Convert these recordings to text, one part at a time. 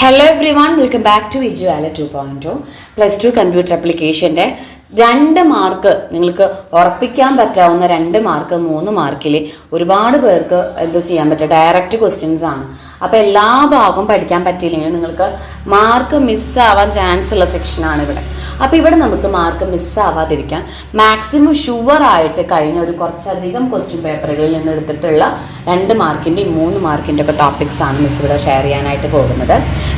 Hello everyone, welcome back to Visuala 2.0 +2 computer ആപ്ലിക്കേഷൻ്റെ 2 mark നിങ്ങൾക്ക് ഉറപ്പിക്കാൻ പറ്റാവുന്ന 2 മാർക്ക് 3 മാർക്കിൽ ഒരുപാട് പേർക്ക് എന്ത് ചെയ്യാൻ പറ്റുക, ഡയറക്റ്റ് ക്വസ്റ്റ്യൻസ് ആണ്. അപ്പോൾ എല്ലാ ഭാഗവും പഠിക്കാൻ പറ്റിയില്ലെങ്കിൽ നിങ്ങൾക്ക് മാർക്ക് മിസ്സാവാൻ ചാൻസ് ഉള്ള സെക്ഷനാണ് ഇവിടെ. അപ്പോൾ ഇവിടെ നമുക്ക് മാർക്ക് മിസ്സാവാതിരിക്കാൻ മാക്സിമം ഷുവറായിട്ട് കഴിഞ്ഞ ഒരു കുറച്ചധികം ക്വസ്റ്റ്യൻ പേപ്പറുകളിൽ നിന്ന് എടുത്തിട്ടുള്ള 2 മാർക്കിൻ്റെയും 3 മാർക്കിൻ്റെ ഒക്കെ ടോപ്പിക്സ് ആണ് മിസ് ഇവിടെ ഷെയർ ചെയ്യാനായിട്ട് പോകുന്നത്.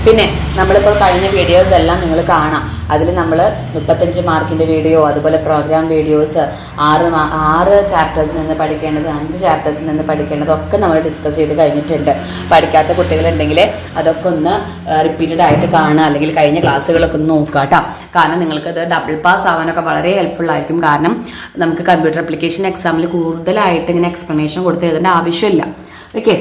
പിന്നെ നമ്മളിപ്പോൾ കഴിഞ്ഞ വീഡിയോസ് എല്ലാം നിങ്ങൾ കാണാം. അതിൽ നമ്മൾ 35 മാർക്കിൻ്റെ വീഡിയോ, അതുപോലെ പ്രോഗ്രാം വീഡിയോസ്, 6 ചാപ്റ്റേഴ്സിൽ നിന്ന് പഠിക്കേണ്ടത്, 5 ചാപ്റ്റേഴ്സിൽ നിന്ന് പഠിക്കേണ്ടത് ഒക്കെ നമ്മൾ ഡിസ്കസ് ചെയ്ത് കഴിഞ്ഞിട്ടുണ്ട്. പഠിക്കാത്ത കുട്ടികളുണ്ടെങ്കിൽ അതൊക്കെ ഒന്ന് റിപ്പീറ്റഡ് ആയിട്ട് കാണുക, അല്ലെങ്കിൽ കഴിഞ്ഞ ക്ലാസ്സുകളൊക്കെ ഒന്ന് നോക്കുക കേട്ടോ. കാരണം നിങ്ങൾക്കത് ഡബിൾ പാസ് ആവാനൊക്കെ വളരെ ഹെൽപ്ഫുൾ ആയിരിക്കും. കാരണം നമുക്ക് കമ്പ്യൂട്ടർ ആപ്ലിക്കേഷൻ എക്സാമിൽ കൂടുതലായിട്ട് ഇങ്ങനെ എക്സ്പ്ലനേഷൻ കൊടുത്ത് എഴുതേണ്ട ആവശ്യമില്ല. ഓക്കെ,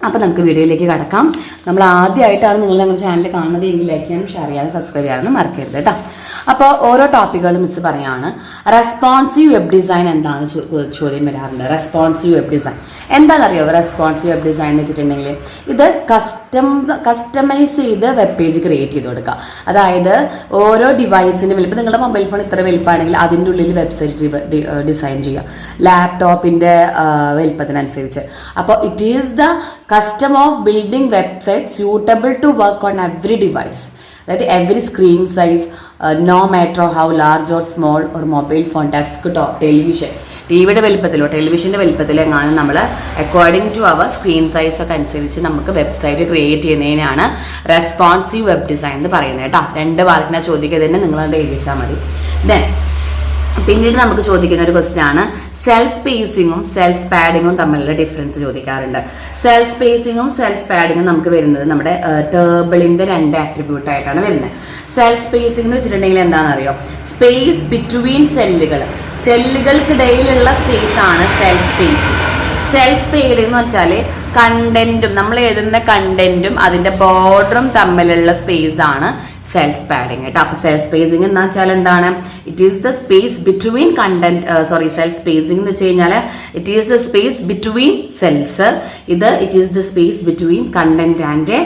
അപ്പോൾ നമുക്ക് വീഡിയോയിലേക്ക് കടക്കാം. നമ്മൾ ആദ്യമായിട്ടാണ് നിങ്ങൾ ഞങ്ങളുടെ ചാനൽ കാണുന്നത് എങ്കിൽ ലൈക്ക് ചെയ്യാനും ഷെയർ ചെയ്യാനും സബ്സ്ക്രൈബ് ചെയ്യാനും മറക്കരുത് കേട്ടോ. അപ്പോൾ ഓരോ ടോപ്പിക്കുകളും മിസ് പറയാണ്. റെസ്പോൺസീവ് വെബ് ഡിസൈൻ എന്താണെന്ന് ചോദ്യം വരാറുണ്ട്. റെസ്പോൺസീവ് വെബ് ഡിസൈൻ എന്താണെന്നറിയോ? റെസ്പോൺസീവ് വെബ് ഡിസൈൻ എന്ന് വെച്ചിട്ടുണ്ടെങ്കിൽ ഇത് കസ്റ്റമൈസ് ചെയ്ത് വെബ് പേജ് ക്രിയേറ്റ് ചെയ്ത് കൊടുക്കുക. അതായത് ഓരോ ഡിവൈസിൻ്റെ വലിപ്പം, നിങ്ങളുടെ മൊബൈൽ ഫോൺ ഇത്ര വലിപ്പമാണെങ്കിൽ അതിൻ്റെ ഉള്ളിൽ വെബ്സൈറ്റ് ഡിസൈൻ ചെയ്യുക, ലാപ്ടോപ്പിൻ്റെ വലിപ്പത്തിനനുസരിച്ച്. അപ്പോൾ it is the custom of building website suitable to work on every device, that every screen size, no matter how large or small, or mobile phone, desktop, television, ടിവിയുടെ വലിപ്പത്തിലോ ടെലിവിഷൻ്റെ വലിപ്പത്തിലോ എങ്ങാനും നമ്മൾ according to our screen size ഒക്കെ അനുസരിച്ച് നമുക്ക് website create ചെയ്യുന്നതിനാണ് responsive web design എന്ന് പറയുന്നത് കേട്ടോ. 2 മാർക്കിനാ ചോദിക്കുക, തന്നെ നിങ്ങളത് എഴുതിച്ചാൽ മതി. ദെൻ പിന്നീട് നമുക്ക് ചോദിക്കുന്ന ഒരു ക്വസ്റ്റ്യൻ ആണ് സെൽഫ് സ്പേസിങ്ങും സെൽഫ് പാഡിങ്ങും തമ്മിലുള്ള ഡിഫറൻസ് ചോദിക്കാറുണ്ട്. സെൽഫ് സ്പേസിങ്ങും സെൽഫ് പാഡിങ്ങും നമുക്ക് വരുന്നത് നമ്മുടെ ടേബിളിന്റെ 2 ആട്രിബ്യൂട്ട് ആയിട്ടാണ് വരുന്നത്. സെൽഫ് സ്പേസിംഗ് എന്ന് വെച്ചിട്ടുണ്ടെങ്കിൽ എന്താണെന്നറിയോ? സ്പേസ് ബിറ്റ്വീൻ സെല്ലുകൾക്കിടയിലുള്ള സ്പേസ് ആണ് സെൽഫ് സ്പേസിംഗ്. സെൽഫ് പാഡിംഗ് എന്ന് വെച്ചാൽ കണ്ടന്റും, നമ്മൾ എഴുതുന്ന കണ്ടന്റും അതിന്റെ ബോർഡറും തമ്മിലുള്ള സ്പേസ് ആണ് സെൽഫ് പാഡിങ് കേട്ടോ. അപ്പൊ സെൽഫ് സ്പേസിംഗ് എന്ന് വെച്ചാൽ എന്താണ്? It is the space between self spacing എന്ന് വെച്ച് കഴിഞ്ഞാൽ it is the space between cells. It is the space between content and A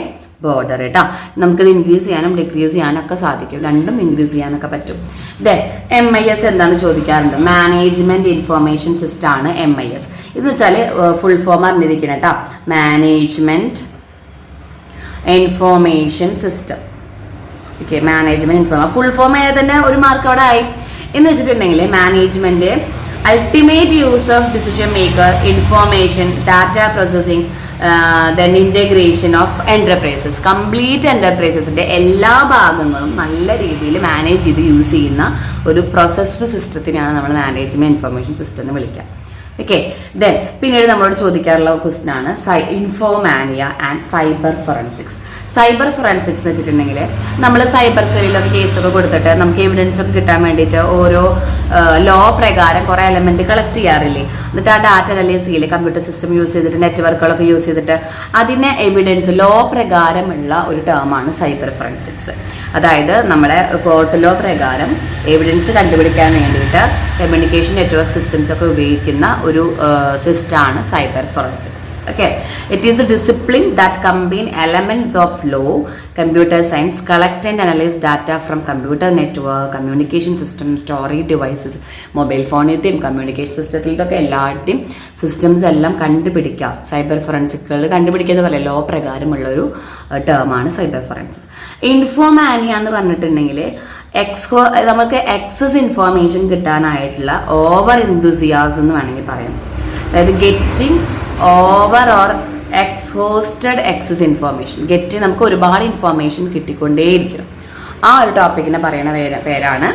border കേട്ടോ. നമുക്കിത് ഇൻക്രീസ് ചെയ്യാനും ഡിക്രീസ് ചെയ്യാനും ഒക്കെ സാധിക്കും, രണ്ടും ഇൻക്രീസ് ചെയ്യാനൊക്കെ പറ്റും. ദെൻ MIS എന്താണെന്ന് ചോദിക്കാറുണ്ട്. മാനേജ്മെന്റ് ഇൻഫർമേഷൻ സിസ്റ്റം ആണ് MIS. ഇതെന്ന് വെച്ചാൽ ഫുൾ ഫോം അറിഞ്ഞിരിക്കണം കേട്ടോ. Management information system. Okay, management full form തന്നെ ഒരു മാർക്ക് അവിടെ ആയി. എന്ന് വെച്ചിട്ടുണ്ടെങ്കിൽ management ultimate use of decision maker, information, data processing, then integration of enterprises. Complete എന്റർപ്രൈസസിന്റെ എല്ലാ ഭാഗങ്ങളും നല്ല രീതിയിൽ മാനേജ് ചെയ്ത് യൂസ് ചെയ്യുന്ന ഒരു പ്രോസസ്ഡ് സിസ്റ്റത്തിനാണ് നമ്മൾ മാനേജ്മെന്റ് ഇൻഫർമേഷൻ സിസ്റ്റം എന്ന് വിളിക്കുക. ഓക്കെ, ദെൻ പിന്നീട് നമ്മളോട് ചോദിക്കാറുള്ള ക്വസ്റ്റ്യൻ ആണ് infomania and cyber forensics. Cyber forensics എന്ന് വെച്ചിട്ടുണ്ടെങ്കിൽ നമ്മൾ സൈബർ സെല്ലിലൊക്കെ കേസൊക്കെ കൊടുത്തിട്ട് നമുക്ക് എവിഡൻസ് ഒക്കെ കിട്ടാൻ വേണ്ടിയിട്ട് ഓരോ ലോ പ്രകാരം കുറേ എലമെന്റ് കളക്ട് ചെയ്യാറില്ലേ? എന്നിട്ട് ആ ഡാറ്റ അനലൈസ് ചെയ്യില്ലേ? കമ്പ്യൂട്ടർ സിസ്റ്റം യൂസ് ചെയ്തിട്ട്, നെറ്റ്വർക്കുകളൊക്കെ യൂസ് ചെയ്തിട്ട് അതിനെ എവിഡൻസ് ലോ പ്രകാരമുള്ള ഒരു ടേമാണ് സൈബർ ഫോറൻസിക്സ്. അതായത് നമ്മളെ കോർട്ട് ലോ പ്രകാരം എവിഡൻസ് കണ്ടുപിടിക്കാൻ വേണ്ടിയിട്ട് കമ്മ്യൂണിക്കേഷൻ നെറ്റ്വർക്ക് സിസ്റ്റംസ് ഒക്കെ ഉപയോഗിക്കുന്ന ഒരു സിസ്റ്റമാണ് cyber forensics. Okay, it is a discipline that combine elements of law, computer science, collect and analyze data from computer network, communication system, storage devices, mobile phone items, communication system ഇതൊക്കെ എല്ലാവരുടെയും systems എല്ലാം കണ്ടുപിടിക്കുക. Cyber ഫോറൻസിക്കുകൾ കണ്ടുപിടിക്കുന്നത് പോലെ law പ്രകാരമുള്ള ഒരു ടേമാണ് cyber forensics. ഇൻഫോമാനിയ എന്ന് പറഞ്ഞിട്ടുണ്ടെങ്കിൽ നമുക്ക് എക്സസ് ഇൻഫോർമേഷൻ കിട്ടാനായിട്ടുള്ള ഓവർ എന്തൂസിയാസം എന്ന് വേണമെങ്കിൽ പറയാം. അതായത് getting over or exhausted excess information. നമുക്ക് ഒരുപാട് ഇൻഫോർമേഷൻ കിട്ടിക്കൊണ്ടേയിരിക്കണം. ആ ഒരു ടോപ്പിക്കിനെ പറയുന്ന പേരാണ്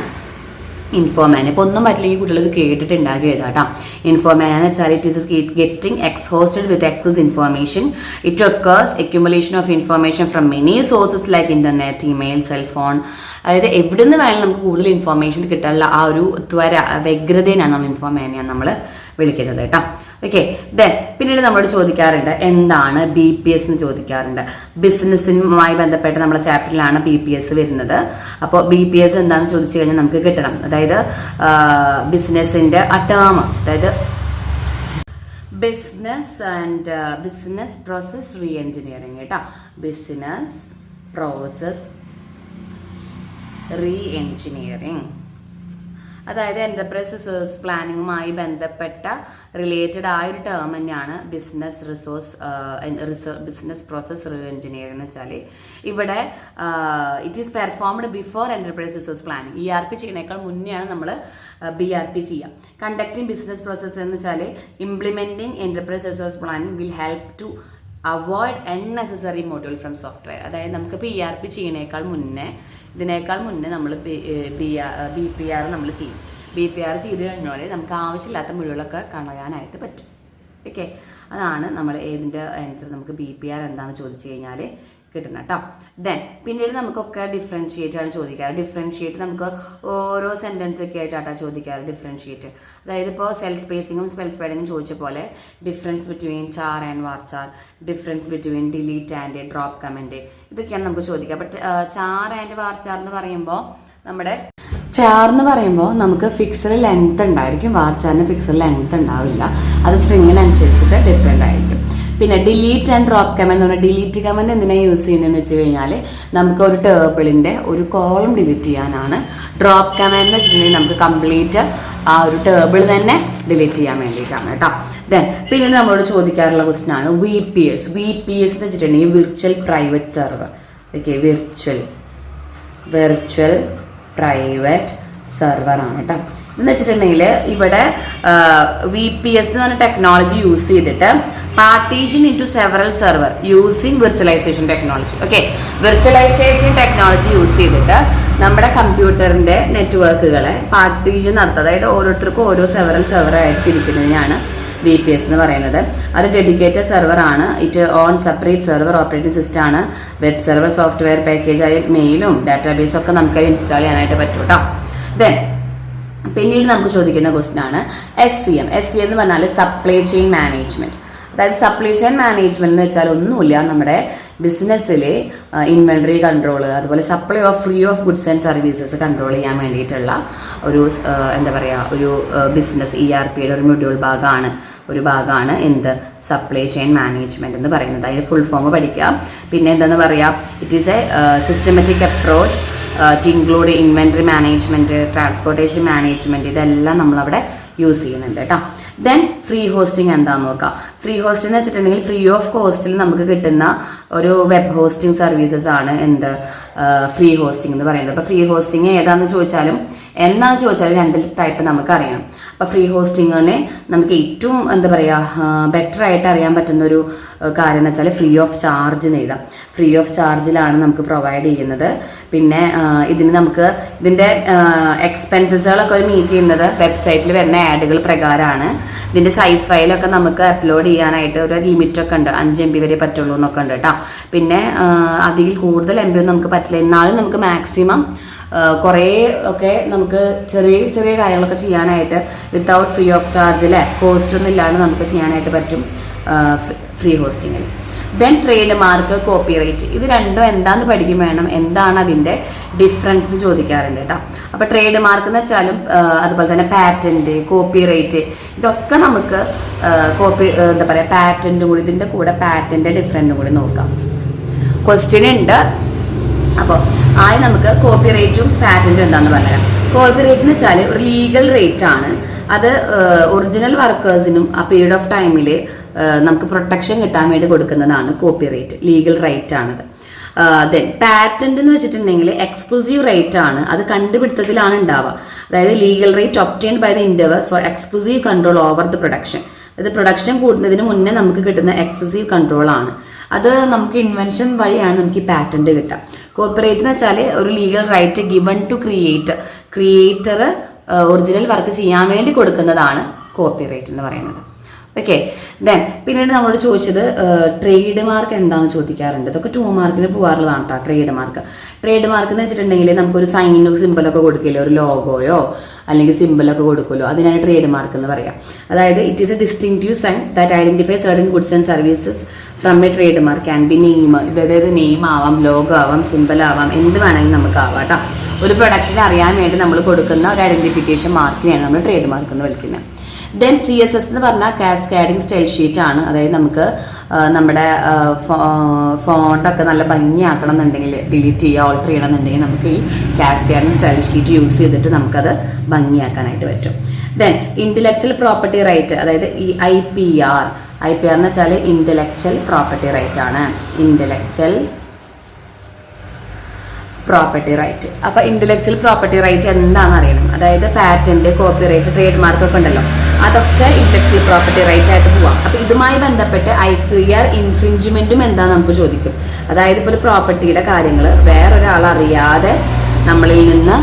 ഇൻഫോമാൻ. ഇപ്പോൾ ഒന്നും പറ്റില്ലെങ്കിൽ കുട്ടികൾ ഇത് കേട്ടിട്ടുണ്ടാകുക എഴുതാട്ടോ. ഇൻഫോമാൻ എന്ന് വെച്ചാൽ it is getting exhausted with excess information. It occurs accumulation of information from many sources like internet, email, cellphone. അതായത് എവിടെ നിന്ന് വേണം നമുക്ക് കൂടുതൽ ഇൻഫോർമേഷൻ കിട്ടാനുള്ള ആ ഒരു വ്യഗ്രതയാണ് നമ്മൾ ഇൻഫോമാനിയ നമ്മൾ വിളിക്കുന്നത് കേട്ടോ. ഓക്കെ, ദെൻ പിന്നീട് നമ്മളോട് ചോദിക്കാറുണ്ട് എന്താണ് BPS എന്ന് ചോദിക്കാറുണ്ട്. ബിസിനസ്സുമായി ബന്ധപ്പെട്ട് നമ്മുടെ ചാപ്റ്ററിലാണ് BPS വരുന്നത്. അപ്പോൾ BPS എന്താണെന്ന് ചോദിച്ചു കഴിഞ്ഞാൽ നമുക്ക് കിട്ടണം. അതായത് ബിസിനസിന്റെ ആ ടേം, അതായത് ബിസിനസ് പ്രോസസ് റീ എഞ്ചിനീയറിംഗ് കേട്ടോ. Business process re engineering. അതായത് എന്റർപ്രൈസ് റിസോഴ്സ് പ്ലാനിങ്ങുമായി ബന്ധപ്പെട്ട റിലേറ്റഡ് ആയ ഒരു ടേം തന്നെയാണ് ബിസിനസ് പ്രോസസ് റീ എൻജിനീയറിംഗ് എന്ന് വെച്ചാൽ ഇവിടെ it is performed before enterprise resource planning. ERP ചെയ്യുന്നതിനേക്കാൾ മുന്നെയാണ് നമ്മൾ BRP ചെയ്യുക. കണ്ടക്ടിങ് ബിസിനസ് പ്രോസസ് എന്ന് വെച്ചാൽ implementing enterprise resource planning will help to avoid unnecessary module from software. അതായത് നമുക്കിപ്പോൾ ERP ചെയ്യുന്നതിനേക്കാൾ മുന്നേ നമ്മൾ BPR നമ്മൾ ചെയ്യും. BPR ചെയ്ത് കഴിഞ്ഞാൽ നമുക്ക് ആവശ്യമില്ലാത്ത മുഴുവനൊക്കെ കളയാനായിട്ട് പറ്റും. ഓക്കെ, അതാണ് നമ്മൾ ഏതിൻ്റെ ആൻസർ നമുക്ക് BPR എന്താണെന്ന് ചോദിച്ചു കഴിഞ്ഞാൽ കിട്ടണം കേട്ടോ. ദെൻ പിന്നീട് നമുക്കൊക്കെ ഡിഫറൻഷിയേറ്റ് ആണ് ചോദിക്കാറ്. ഡിഫറൻഷിയേറ്റ് നമുക്ക് ഓരോ സെൻറ്റൻസ് ഒക്കെ ആയിട്ടാണ് ചോദിക്കാറ് ഡിഫറൻഷിയേറ്റ്. അതായത് ഇപ്പോൾ സെൽഫ് സ്പേസിങ്ങും സ്പെൽ സ്പ്രെഡിങ്ങും ചോദിച്ച പോലെ difference between char and varchar, difference between delete and drop command, ഇതൊക്കെയാണ് നമുക്ക് ചോദിക്കുക. ബട്ട് ചാർ ആൻഡ് വാർചാർ എന്ന് പറയുമ്പോൾ നമുക്ക് ഫിക്സഡ് ലെങ്ത് ഉണ്ടായിരിക്കും, വാർചാറിന് ഫിക്സഡ് ലെങ്ത് ഉണ്ടാവില്ല. അത് സ്ട്രിങ്ങിനനുസരിച്ചിട്ട് ഡിഫറെൻ്റ് ആയിരിക്കും. പിന്നെ ഡിലീറ്റ് ആൻഡ് ഡ്രോപ്പ് കമൻറ്റ് എന്ന് പറഞ്ഞാൽ ഡിലീറ്റ് കമൻറ്റ് എന്തിനാണ് യൂസ് ചെയ്യുന്നതെന്ന് വെച്ച് കഴിഞ്ഞാൽ നമുക്ക് ഒരു ടേബിളിൻ്റെ ഒരു കോളം ഡിലീറ്റ് ചെയ്യാനാണ്. ഡ്രോപ്പ് കമൻറ്റ് എന്ന് വെച്ചിട്ടുണ്ടെങ്കിൽ നമുക്ക് കംപ്ലീറ്റ് ആ ഒരു ടേബിൾ തന്നെ ഡിലീറ്റ് ചെയ്യാൻ വേണ്ടിയിട്ടാണ് കേട്ടോ. ദെൻ പിന്നീട് നമ്മളോട് ചോദിക്കാറുള്ള ക്വസ്റ്റ്യൻ ആണ് VPS. VPS എന്ന് വെച്ചിട്ടുണ്ടെങ്കിൽ virtual private server. Okay, virtual private server ആണ് കേട്ടോ. എന്ന് വെച്ചിട്ടുണ്ടെങ്കിൽ ഇവിടെ VPS എന്ന് പറഞ്ഞ ടെക്നോളജി യൂസ് ചെയ്തിട്ട് partition into several server using virtualisation technology. Okay, virtualisation technology use ചെയ്തിട്ട് നമ്മുടെ കമ്പ്യൂട്ടറിന്റെ നെറ്റ്വർക്കുകളെ പാർട്ടീഷൻ നടത്തുക. അതായത് ഓരോരുത്തർക്കും ഓരോ സെവറൽ സെർവറായിട്ട് തിരിക്കുന്നതിനാണ് VPS എന്ന് പറയുന്നത്. അത് ഡെഡിക്കേറ്റഡ് സെർവർ ആണ്. It on separate server operating system ആണ്. വെബ് സെർവർ സോഫ്റ്റ്വെയർ പാക്കേജ് ആയ മെയിലും ഡാറ്റാബേസും ഒക്കെ നമുക്ക് ഇൻസ്റ്റാൾ ചെയ്യാനായിട്ട് പറ്റും കേട്ടോ. ദെൻ പിന്നീട് നമുക്ക് ചോദിക്കുന്ന ക്വസ്റ്റ്യൻ ആണ് SCM. SCM എന്ന് പറഞ്ഞാൽ സപ്ലൈ ചെയിൻ മാനേജ്മെന്റ്. അതായത് സപ്ലൈ ചെയിൻ മാനേജ്മെന്റ് എന്ന് വെച്ചാൽ ഒന്നുമില്ല, നമ്മുടെ ബിസിനസ്സിലെ ഇൻവെന്ററി കൺട്രോൾ, അതുപോലെ supply of free of goods and services control ചെയ്യാൻ വേണ്ടിയിട്ടുള്ള ഒരു ഒരു ബിസിനസ് ERPയുടെ ഒരു മൊഡ്യൂൾ ഭാഗമാണ് എന്ത് സപ്ലൈ ചെയിൻ മാനേജ്മെന്റ് എന്ന് പറയുന്നത്. അതിന് ഫുൾ ഫോം പഠിക്കുക. പിന്നെ എന്താന്ന് പറയാ, it is a systematic approach to include inventory management, transportation management, ഇതെല്ലാം നമ്മളവിടെ യൂസ് ചെയ്യുന്നുണ്ട് കേട്ടോ. ദെൻ ഫ്രീ ഹോസ്റ്റിംഗ് എന്താന്ന് നോക്കാം. ഫ്രീ ഹോസ്റ്റിംഗ് എന്ന് വെച്ചിട്ടുണ്ടെങ്കിൽ ഫ്രീ ഓഫ് കോസ്റ്റിൽ നമുക്ക് കിട്ടുന്ന ഒരു വെബ് ഹോസ്റ്റിംഗ് സർവീസസ് ആണ് ഫ്രീ ഹോസ്റ്റിംഗ് എന്ന് പറയുന്നത്. അപ്പോൾ ഫ്രീ ഹോസ്റ്റിംഗ് ഏതാണെന്ന് ചോദിച്ചാലും എന്താണെന്ന് ചോദിച്ചാലും രണ്ട് ടൈപ്പ് നമുക്ക് അറിയണം. അപ്പോൾ ഫ്രീ ഹോസ്റ്റിങ്ങിനെ നമുക്ക് ഏറ്റവും ബെറ്റർ ആയിട്ട് അറിയാൻ പറ്റുന്ന ഒരു കാര്യം എന്ന് വെച്ചാൽ ഫ്രീ ഓഫ് ചാർജ് എന്ന് എഴുതാം. ഫ്രീ ഓഫ് ചാർജിലാണ് നമുക്ക് പ്രൊവൈഡ് ചെയ്യുന്നത്. പിന്നെ ഇതിന്റെ എക്സ്പെൻസസുകളൊക്കെ മീറ്റ് ചെയ്യുന്നത് വെബ്സൈറ്റിൽ വരുന്ന ആഡുകൾ പ്രകാരമാണ്. ഇതിന്റെ സൈസ് ഫയലൊക്കെ നമുക്ക് അപ്ലോഡ് ചെയ്യാനായിട്ട് ഒരു ലിമിറ്റൊക്കെ ഉണ്ട്, 5 MB വരെ പറ്റുള്ളൂ എന്നൊക്കെ ഉണ്ട് കേട്ടോ. പിന്നെ അതിൽ കൂടുതൽ MB ഒന്നും നമുക്ക് പറ്റില്ല. എന്നാലും നമുക്ക് മാക്സിമം കുറേ ഒക്കെ നമുക്ക് ചെറിയ ചെറിയ കാര്യങ്ങളൊക്കെ ചെയ്യാനായിട്ട് without free of charge cost ഒന്നും ഇല്ലാണ്ട് നമുക്ക് ചെയ്യാനായിട്ട് പറ്റും ഫ്രീ ഹോസ്റ്റിങ്ങിൽ. ദെൻ ട്രേഡ് മാർക്ക്, കോപ്പിറൈറ്റ്, ഇത് രണ്ടും എന്താണെന്ന് പഠിക്കും വേണം. എന്താണ് അതിൻ്റെ ഡിഫറൻസ് എന്ന് ചോദിക്കാറുണ്ട് കേട്ടോ. അപ്പോൾ ട്രേഡ് മാർക്ക് എന്ന് വെച്ചാലും അതുപോലെ തന്നെ പാറ്റന്റ്, കോപ്പിറൈറ്റ്, ഇതൊക്കെ നമുക്ക് പാറ്റന്റും കൂടി ഇതിൻ്റെ കൂടെ പാറ്റന്റ് ഡിഫറൻറ്റും കൂടി നോക്കാം. ക്വസ്റ്റ്യൻ ഉണ്ട്. അപ്പോൾ ആദ്യം നമുക്ക് കോപ്പിറൈറ്റും പാറ്റന്റും എന്താണെന്ന് പറഞ്ഞുതരാം. കോപ്പിറൈറ്റ് എന്ന് വെച്ചാൽ ഒരു ലീഗൽ റേറ്റ് ആണ്. അത് ഒറിജിനൽ വർക്കേഴ്സിനും ആ പീരീഡ് ഓഫ് ടൈമിൽ നമുക്ക് പ്രൊട്ടക്ഷൻ കിട്ടാൻ വേണ്ടി കൊടുക്കുന്നതാണ് കോപ്പിറൈറ്റ്, ലീഗൽ റൈറ്റ് ആണത്. ദെൻ പാറ്റന്റ് എന്ന് വെച്ചിട്ടുണ്ടെങ്കിൽ എക്സ്ക്ലൂസീവ് റൈറ്റ് ആണ്. അത് കണ്ടുപിടുത്തത്തിലാണ് ഉണ്ടാവുക. അതായത് legal right obtained by the endeavour for exclusive control over the production. അതായത് പ്രൊഡക്ഷൻ കൂടുന്നതിന് മുന്നേ നമുക്ക് കിട്ടുന്ന എക്സസീവ് കൺട്രോൾ ആണ്. അത് നമുക്ക് ഇൻവെൻഷൻ വഴിയാണ് നമുക്ക് ഈ പാറ്റന്റ് കിട്ടുക. കോപ്പിറൈറ്റ് എന്ന് വെച്ചാൽ ഒരു legal right given to creator original work ചെയ്യാൻ വേണ്ടി കൊടുക്കുന്നതാണ് കോപ്പിറൈറ്റ് എന്ന് പറയുന്നത്. ഓക്കെ, ദെൻ പിന്നീട് നമ്മളോട് ചോദിച്ചത് ട്രേഡ് മാർക്ക് എന്താണെന്ന് ചോദിക്കാറുണ്ട്. ഇതൊക്കെ 2 മാർക്കിന് പോകാറുള്ളതാണ് കേട്ടോ. ട്രേഡ് മാർക്ക് എന്ന് വെച്ചിട്ടുണ്ടെങ്കിൽ നമുക്കൊരു സൈനോ സിമ്പിളൊക്കെ കൊടുക്കില്ലേ, ഒരു ലോഗോയോ അല്ലെങ്കിൽ സിമ്പിളൊക്കെ കൊടുക്കുമല്ലോ, അതിനാണ് ട്രേഡ് മാർക്ക് എന്ന് പറയാം. അതായത് it is a distinctive sign that identify certain goods and services from a trade mark. Can be name, അതായത് നെയിം ആവാം, ലോഗോ ആവാം, സിമ്പിൾ ആവാം, എന്ത് വേണമെങ്കിലും നമുക്ക് ആവാം കേട്ടോ. ഒരു പ്രൊഡക്റ്റിനെ അറിയാൻ വേണ്ടി നമ്മൾ കൊടുക്കുന്ന ഒരു ഐഡന്റിഫിക്കേഷൻ മാർക്കിനെയാണ് നമ്മൾ ട്രേഡ് മാർക്ക് എന്ന് വിളിക്കുന്നത്. ദെൻ CSS എന്ന് പറഞ്ഞാൽ കാസ്കാഡിങ് സ്റ്റൈൽ ഷീറ്റ് ആണ്. അതായത് നമുക്ക് നമ്മുടെ ഫോണ്ടൊക്കെ നല്ല ഭംഗിയാക്കണം എന്നുണ്ടെങ്കിൽ, ഡിലീറ്റ് ചെയ്യുക, ഓൾട്ടർ ചെയ്യണമെന്നുണ്ടെങ്കിൽ നമുക്ക് ഈ കാസ്കാഡിങ് സ്റ്റൈൽ ഷീറ്റ് യൂസ് ചെയ്തിട്ട് നമുക്കത് ഭംഗിയാക്കാനായിട്ട് പറ്റും. ദെൻ ഇന്റലക്ച്വൽ പ്രോപ്പർട്ടി റൈറ്റ്, അതായത് ഈ IPR എന്ന് വെച്ചാൽ ഇന്റലക്ച്വൽ പ്രോപ്പർട്ടി റൈറ്റ് ആണ്. Intellectual property right. അപ്പൊ ഇന്റലക്ച്വൽ പ്രോപ്പർട്ടി റൈറ്റ് എന്താണെന്ന് അറിയണം. അതായത് പാറ്റന്റ്, കോപ്പിറൈറ്റ്, ട്രേഡ് മാർക്ക് ഒക്കെ ഉണ്ടല്ലോ, അതൊക്കെ ഇന്റലക്ച്വൽ പ്രോപ്പർട്ടി റൈറ്റ് ആയിട്ട് പോവാം. അപ്പൊ ഇതുമായി ബന്ധപ്പെട്ട് IPR ഇൻഫ്രിഞ്ച്മെന്റും എന്താന്ന് നമുക്ക് ചോദിക്കും. അതായത് ഇപ്പോൾ ഒരു പ്രോപ്പർട്ടിയുടെ കാര്യങ്ങൾ വേറൊരാൾ അറിയാതെ നമ്മളിൽ നിന്ന്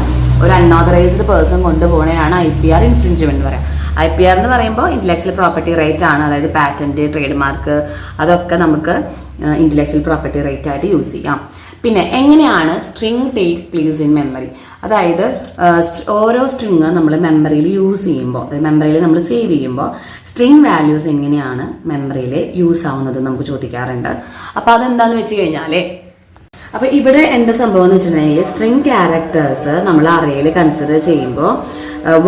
ഒരു അൺഓതറൈസ്ഡ് പേഴ്സൺ കൊണ്ടുപോകുന്നതിനാണ് IPR ഇൻഫ്രിഞ്ച്മെന്റ് പറയാം. IPR എന്ന് പറയുമ്പോൾ ഇന്റലക്ച്വൽ പ്രോപ്പർട്ടി റൈറ്റ് ആണ്. അതായത് പാറ്റന്റ്, ട്രേഡ് മാർക്ക്, അതൊക്കെ നമുക്ക് ഇന്റലക്ച്വൽ പ്രോപ്പർട്ടി റൈറ്റ് ആയിട്ട് യൂസ് ചെയ്യാം. പിന്നെ എങ്ങനെയാണ് string take place in memory, അതായത് ഓരോ സ്ട്രിങ് നമ്മൾ മെമ്മറിയിൽ യൂസ് ചെയ്യുമ്പോൾ, അതായത് മെമ്മറിയിൽ നമ്മൾ സേവ് ചെയ്യുമ്പോൾ സ്ട്രിങ് വാല്യൂസ് എങ്ങനെയാണ് മെമ്മറിയിൽ യൂസ് ആവുന്നത് നമുക്ക് ചോദിക്കാറുണ്ട്. അപ്പോൾ അതെന്താണെന്ന് വെച്ച് കഴിഞ്ഞാൽ, അപ്പൊ ഇവിടെ എന്താ സംഭവം എന്ന് വെച്ചിട്ടുണ്ടെങ്കിൽ, സ്ട്രിങ് ക്യാരക്ടേഴ്സ് നമ്മൾ അറേയിൽ കൺസിഡർ ചെയ്യുമ്പോൾ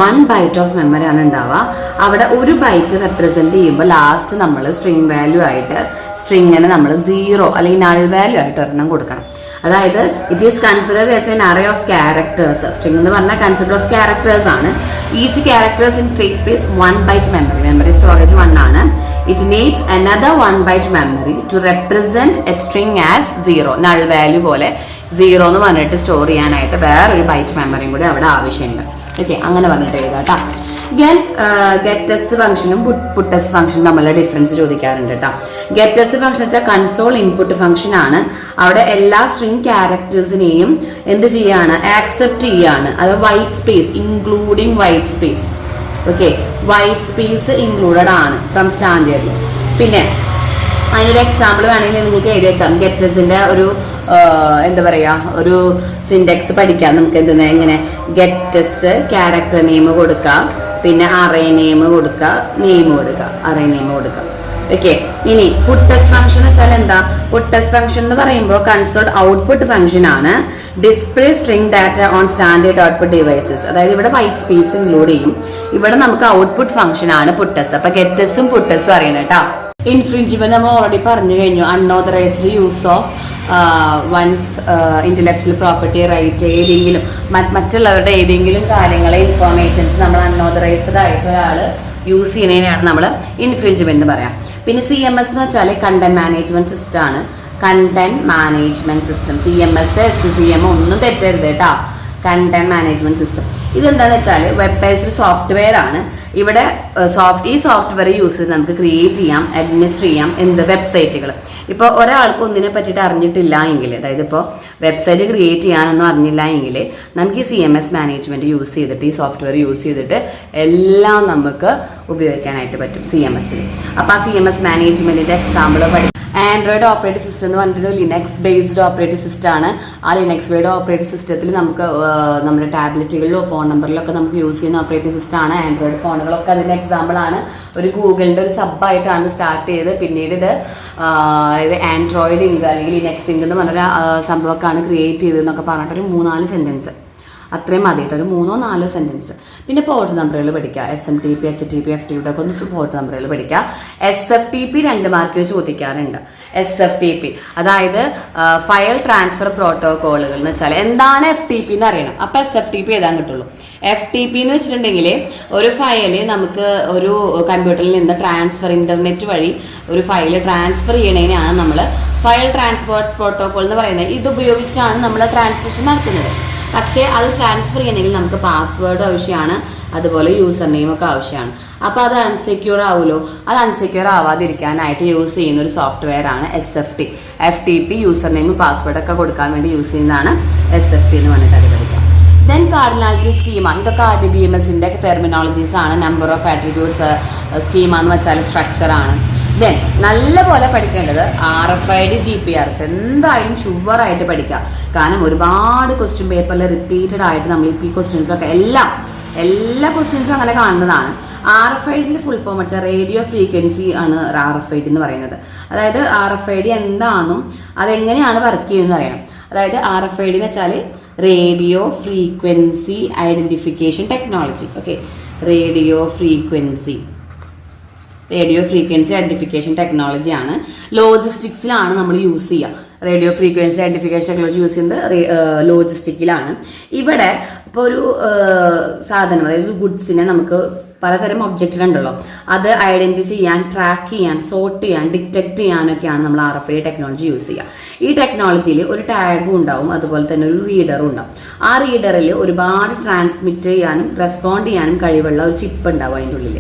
1 ബൈറ്റ് ഓഫ് മെമ്മറി ആണ് ഉണ്ടാവുക. അവിടെ ഒരു ബൈറ്റ് റെപ്രസെന്റ് ചെയ്യുമ്പോൾ ലാസ്റ്റ് നമ്മൾ സ്ട്രിങ് വാല്യൂ ആയിട്ട് സ്ട്രിങ്ങിന് നമ്മൾ 0 അല്ലെങ്കിൽ നൾ വാല്യൂ ആയിട്ട് ഒരെണ്ണം കൊടുക്കണം. അതായത് it is considered as an array of characters. String എന്ന് പറഞ്ഞാൽ കൺസിഡർ ഓഫ് ക്യാരക്ടേഴ്സ് ആണ്. Each characters in take place 1 byte memory storage 1 ആണ്. It needs another 1 byte memory to represent a string as 0. null value പോലെ 0 എന്ന് പറഞ്ഞിട്ട് store ചെയ്യാനായിട്ട് വേറൊരു byte മെമ്മറിയും കൂടി അവിടെ ആവശ്യമുണ്ട്. ഓക്കെ, അങ്ങനെ പറഞ്ഞിട്ട് എഴുതാട്ടോ. ഗെറ്റസ് ഫംഗ്ഷനും പുട്ടസ് ഫംഗ്ഷനും തമ്മിലുള്ള ഡിഫറൻസ് ചോദിക്കാറുണ്ട് കേട്ടോ. ഗെറ്റസ് ഫംഗ്ഷൻ വെച്ചാൽ കൺസോൾ ഇൻപുട്ട് ഫംഗ്ഷൻ ആണ്. അവിടെ എല്ലാ സ്ട്രിംഗ് ക്യാരക്ടേഴ്സിനെയും എന്ത് ചെയ്യാണ്, ആക്സെപ്റ്റ് ചെയ്യാണ്. അത് white space including white space. Okay, white space included ആണ് ഫ്രം സ്റ്റാൻഡേർഡിൽ. പിന്നെ അതിനൊരു എക്സാമ്പിൾ വേണമെങ്കിൽ നിങ്ങൾക്ക് എഴുതിയേക്കാം. ഗെറ്റസിന്റെ ഒരു എന്താ പറയാ, ഒരു സിൻഡെക്സ് പഠിക്കാം നമുക്ക്. എന്തെന്ന് എങ്ങനെ ഗെറ്റസ് ക്യാരക്ടർ നെയിം കൊടുക്കാം, പിന്നെ അറേ നെയിം കൊടുക്കുക, അറേ നെയിം കൊടുക്കുക. ഓക്കെ, ഇനി പുട്ടസ് ഫംഗ്ഷൻ എന്ന് വെച്ചാൽ എന്താ? പുട്ടസ് ഫംഗ്ഷൻ എന്ന് പറയുമ്പോൾ കൺസോൾ ഔട്ട്പുട്ട് ഫംഗ്ഷൻ ആണ്. Display string data on standard output devices. അതായത് ഇവിടെ വൈറ്റ് സ്പേസ് ഇൻക്ലൂഡ് ചെയ്യും. ഇവിടെ നമുക്ക് ഔട്ട്പുട്ട് ഫംഗ്ഷൻ ആണ് പുട്ടസ്. അപ്പൊ ഗെറ്റസും പുട്ടസും അറിയണം കേട്ടോ. ഇൻഫ്രിഞ്ച്മെന്റ് നമ്മൾ ഓൾറെഡി പറഞ്ഞു കഴിഞ്ഞു. Unauthorised use of one's intellectual property right, ഏതെങ്കിലും മറ്റുള്ളവരുടെ ഏതെങ്കിലും കാര്യങ്ങളെ ഇൻഫോർമേഷൻസ് നമ്മൾ അൺഓതറൈസ്ഡ് ആയിട്ട് ഒരാൾ യൂസ് ചെയ്യുന്നതിനാണ് നമ്മൾ ഇൻഫ്രിഞ്ച്മെന്റ് എന്ന് പറയാം. പിന്നെ CMS എന്ന് വെച്ചാൽ കണ്ടന്റ് മാനേജ്മെന്റ് സിസ്റ്റം ആണ്. Content management system, CMS SCCM ഒന്നും തെറ്റരുത് കേട്ടോ. കണ്ടന്റ് മാനേജ്മെന്റ് സിസ്റ്റം ഇതെന്താന്ന് വെച്ചാൽ വെബ് ബേസ്ഡ് സോഫ്റ്റ്വെയർ ആണ്. ഇവിടെ ഈ സോഫ്റ്റ്വെയർ യൂസ് ചെയ്ത് നമുക്ക് ക്രിയേറ്റ് ചെയ്യാം, അഡ്മിനിസ്റ്റർ ചെയ്യാം വെബ്സൈറ്റുകൾ. ഇപ്പോൾ ഒരാൾക്ക് ഒന്നിനെ പറ്റിയിട്ട് അറിഞ്ഞിട്ടില്ല എങ്കിൽ, അതായത് ഇപ്പോൾ വെബ്സൈറ്റ് ക്രിയേറ്റ് ചെയ്യാനൊന്നും അറിഞ്ഞില്ല എങ്കിൽ നമുക്ക് ഈ CMS മാനേജ്മെന്റ് യൂസ് ചെയ്തിട്ട്, ഈ സോഫ്റ്റ്വെയർ യൂസ് ചെയ്തിട്ട് എല്ലാം നമുക്ക് ഉപയോഗിക്കാനായിട്ട് പറ്റും CMSൽ. അപ്പോൾ ആ CMS മാനേജ്മെന്റിന്റെ എക്സാമ്പിൾ ആൻഡ്രോയിഡ് ഓപ്പറേറ്റിംഗ് സിസ്റ്റം എന്ന് പറഞ്ഞിട്ട് ലിനക്സ് ബേസ്ഡ് ഓപ്പറേറ്റിംഗ് സിസ്റ്റം ആണ്. ആ ലിനക്സ് ബേസ്ഡ് ഓപ്പറേറ്റിംഗ് സിസ്റ്റത്തിൽ നമുക്ക് നമ്മുടെ ടാബ്ലറ്റുകളിലോ ഫോൺ നമ്പറിലൊക്കെ നമുക്ക് യൂസ് ചെയ്യുന്ന ഓപ്പറേറ്റിംഗ് സിസ്റ്റം ആണ്. ആൻഡ്രോയിഡ് ഫോണുകളൊക്കെ അതിന്റെ എക്സാമ്പിൾ ആണ്. ഒരു ഗൂഗിളിന്റെ ഒരു സബായിട്ടാണ് സ്റ്റാർട്ട് ചെയ്ത്, പിന്നീട് ഇത് ആൻഡ്രോയിഡ് ഇങ്ക് അല്ലെങ്കിൽ ലിനക്സ് ഇങ്ക് എന്ന് പറഞ്ഞൊരു സംഭവമൊക്കെയാണ് ക്രിയേറ്റ് ചെയ്തതെന്നൊക്കെ പറഞ്ഞിട്ടൊരു 3-4 സെന്റൻസ്, അത്രയും മതി കേട്ടോ, ഒരു 3-4 സെന്റൻസ്. പിന്നെ പോർട്ട് നമ്പറുകൾ പഠിക്കുക, SMTP, HTTP, FTP ഒക്കെ ഒന്ന് പോർട്ട് നമ്പറുകൾ പഠിക്കുക. SFTP 2 മാർക്കിൽ ചോദിക്കാറുണ്ട്. SFTP അതായത് ഫയൽ ട്രാൻസ്ഫർ പ്രോട്ടോകോളുകൾ എന്ന് വെച്ചാൽ എന്താണ് FTP എന്ന് അറിയണം. അപ്പൊ SFTP എഴുതാൻ കിട്ടുള്ളൂ. FTP എന്ന് വെച്ചിട്ടുണ്ടെങ്കിൽ ഒരു ഫയല് നമുക്ക് ഒരു കമ്പ്യൂട്ടറിൽ നിന്ന് ഇന്റർനെറ്റ് വഴി ഒരു ഫയൽ ട്രാൻസ്ഫർ ചെയ്യണതിനാണ് നമ്മൾ ഫയൽ ട്രാൻസ്പോർട്ട് പ്രോട്ടോകോൾ എന്ന് പറയുന്നത്. ഇത് ഉപയോഗിച്ചിട്ടാണ് നമ്മൾ ട്രാൻസ്മിഷൻ നടത്തുന്നത്. പക്ഷേ അത് ട്രാൻസ്ഫർ ചെയ്യണമെങ്കിൽ നമുക്ക് പാസ്വേഡ് ആവശ്യമാണ്, അതുപോലെ യൂസർ നെയിം ഒക്കെ ആവശ്യമാണ്. അപ്പോൾ അത് അൺസെക്യൂർ ആവുമല്ലോ. അത് അൺസെക്യൂർ ആവാതിരിക്കാനായിട്ട് യൂസ് ചെയ്യുന്ന ഒരു സോഫ്റ്റ്വെയർ ആണ് SFT. FTP user name password ഒക്കെ കൊടുക്കാൻ വേണ്ടി യൂസ് ചെയ്യുന്നതാണ് SFT എന്ന് പറഞ്ഞിട്ട് അത് പഠിക്കാം. ദെൻ കാർഡിനാലിറ്റി സ്കീമ, ഇതൊക്കെ RDBMSന്റെ ടെർമിനോളജീസ് ആണ്. നമ്പർ ഓഫ് ആട്രിബ്യൂട്ട്സ് സ്കീമ എന്ന് വെച്ചാൽ സ്ട്രക്ചർ ആണ്. ദെൻ നല്ല പോലെ പഠിക്കേണ്ടത് RFID GPRS എന്തായാലും ഷുവറായിട്ട് പഠിക്കുക. കാരണം ഒരുപാട് ക്വസ്റ്റ്യൻ പേപ്പറിൽ റിപ്പീറ്റഡ് ആയിട്ട് നമ്മൾ ഈ ക്വസ്റ്റ്യൻസൊക്കെ എല്ലാ ക്വസ്റ്റ്യൻസും അങ്ങനെ കാണുന്നതാണ്. RFIDന്റെ ഫുൾ ഫോം വെച്ചാൽ റേഡിയോ ഫ്രീക്വൻസി ആണ് RFID എന്ന് പറയുന്നത്. അതായത് RFID എന്താണെന്നും അതെങ്ങനെയാണ് വർക്ക് ചെയ്യുന്നത് അറിയണം. അതായത് RFID എന്ന് വെച്ചാൽ radio frequency identification technology. Okay, radio frequency identification ടെക്നോളജിയാണ്. ലോജിസ്റ്റിക്സിലാണ് നമ്മൾ യൂസ് ചെയ്യുക. Radio frequency identification technology use ചെയ്യുന്നത് ലോജിസ്റ്റിക്കിലാണ്. ഇവിടെ ഇപ്പോൾ ഒരു സാധനം, അതായത് ഗുഡ്സിനെ നമുക്ക് പലതരം ഒബ്ജക്റ്റുകളുണ്ടല്ലോ, അത് ഐഡന്റിഫൈ ചെയ്യാൻ, ട്രാക്ക് ചെയ്യാൻ, സോർട്ട് ചെയ്യാൻ, ഡിറ്റക്ട് ചെയ്യാനൊക്കെയാണ് നമ്മൾ RFID ടെക്നോളജി യൂസ് ചെയ്യുക. ഈ ടെക്നോളജിയിൽ ഒരു ടാഗും ഉണ്ടാവും, അതുപോലെ തന്നെ ഒരു റീഡറും ഉണ്ടാവും. ആ റീഡറിൽ ഒരുപാട് ട്രാൻസ്മിറ്റ് ചെയ്യാനും റെസ്പോണ്ട് ചെയ്യാനും കഴിവുള്ള ഒരു ചിപ്പ് ഉണ്ടാവും അതിൻ്റെ ഉള്ളിൽ.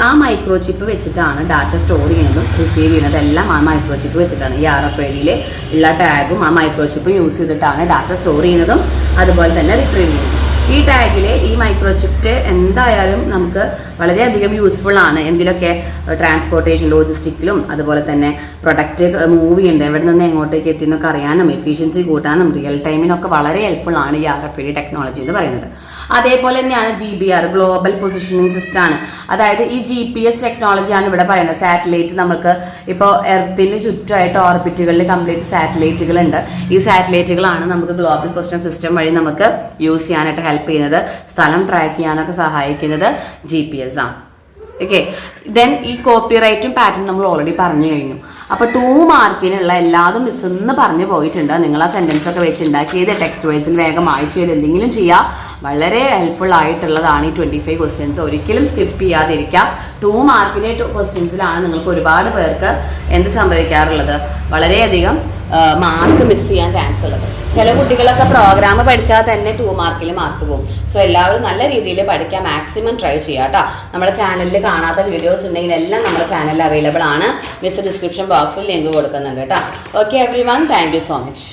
ആ മൈക്രോ ചിപ്പ് വെച്ചിട്ടാണ് ഡാറ്റ സ്റ്റോർ ചെയ്യുന്നതും റിസീവ് ചെയ്യുന്നതും എല്ലാം ആ മൈക്രോ ചിപ്പ് വെച്ചിട്ടാണ്. ഈ RFID ഉള്ള ടാഗും ആ മൈക്രോ ചിപ്പും യൂസ് ചെയ്തിട്ടാണ് ഡാറ്റ സ്റ്റോർ ചെയ്യുന്നതും അതുപോലെ തന്നെ റിട്രീവ് ചെയ്യുന്നതും. ഈ ടാഗിൽ ഈ മൈക്രോ ചിപ്പ് എന്തായാലും നമുക്ക് വളരെയധികം യൂസ്ഫുൾ ആണ്. എന്തിലൊക്കെ ട്രാൻസ്പോർട്ടേഷൻ, ലോജിസ്റ്റിക്കിലും അതുപോലെ തന്നെ പ്രൊഡക്റ്റ് മൂവ് ചെയ്യുന്നത് എവിടെ നിന്ന് എങ്ങോട്ടേക്ക് എത്തി എന്നൊക്കെ അറിയാനും എഫിഷ്യൻസി കൂട്ടാനും റിയൽ ടൈമിനൊക്കെ വളരെ ഹെൽപ്ഫുൾ ആണ് ഈ RFID ടെക്നോളജി എന്ന് പറയുന്നത്. അതേപോലെ തന്നെയാണ് GPR, ഗ്ലോബൽ പൊസിഷനിങ് സിസ്റ്റം ആണ്. അതായത് ഈ GPS ടെക്നോളജിയാണ് ഇവിടെ പറയുന്നത്. സാറ്റലൈറ്റ്, നമുക്ക് ഇപ്പോൾ എർത്തിന് ചുറ്റുമായിട്ട് ഓർബിറ്റുകളിൽ കംപ്ലീറ്റ് സാറ്റലൈറ്റുകൾ ഉണ്ട്. ഈ സാറ്റലൈറ്റുകളാണ് നമുക്ക് ഗ്ലോബൽ പൊസിഷനിങ് സിസ്റ്റം വഴി നമുക്ക് യൂസ് ചെയ്യാനായിട്ട് ഹെൽപ്പ് ചെയ്യുന്നത്. സ്ഥലം ട്രാക്ക് ചെയ്യാനൊക്കെ സഹായിക്കുന്നത് GPS ആണ്. ഓക്കെ, ദെൻ ഈ കോപ്പിറൈറ്റും പാറ്റേൺ നമ്മൾ ഓൾറെഡി പറഞ്ഞു കഴിഞ്ഞു. അപ്പോൾ 2 മാർക്കിനുള്ള എല്ലാതും മിസ് ഒന്ന് പറഞ്ഞു പോയിട്ടുണ്ട്. നിങ്ങൾ ആ സെന്റൻസ് ഒക്കെ വെച്ച് ഉണ്ടാക്കിയത് ടെക്സ്റ്റ് വൈസിൽ വേഗം വായിച്ചു ചെയ്ത് എന്തെങ്കിലും ചെയ്യുക. വളരെ ഹെൽപ്ഫുൾ ആയിട്ടുള്ളതാണ് ഈ 25 ക്വസ്റ്റ്യൻസ്. ഒരിക്കലും സ്കിപ്പ് ചെയ്യാതിരിക്കുക. 2 മാർക്കിന്റെ ക്വസ്റ്റ്യൻസിലാണ് നിങ്ങൾക്ക് ഒരുപാട് പേർക്ക് എന്ത് സംഭവിക്കാറുള്ളത്, വളരെയധികം മാർക്ക് മിസ് ചെയ്യാൻ ചാൻസ് ഉള്ളത്. ചില കുട്ടികളൊക്കെ പ്രോഗ്രാം പഠിച്ചാൽ തന്നെ 2 മാർക്കിൽ മാർക്ക് പോകും. സോ എല്ലാവരും നല്ല രീതിയിൽ പഠിക്കാൻ മാക്സിമം ട്രൈ ചെയ്യുക കേട്ടോ. നമ്മുടെ ചാനലിൽ കാണാത്ത വീഡിയോസ് ഉണ്ടെങ്കിൽ എല്ലാം നമ്മുടെ ചാനലിൽ അവൈലബിൾ ആണ്. മിസ് ഡിസ്ക്രിപ്ഷൻ ബോക്സിൽ ലിങ്ക് കൊടുക്കുന്നുണ്ട് കേട്ടോ. Okay everyone, thank you so much.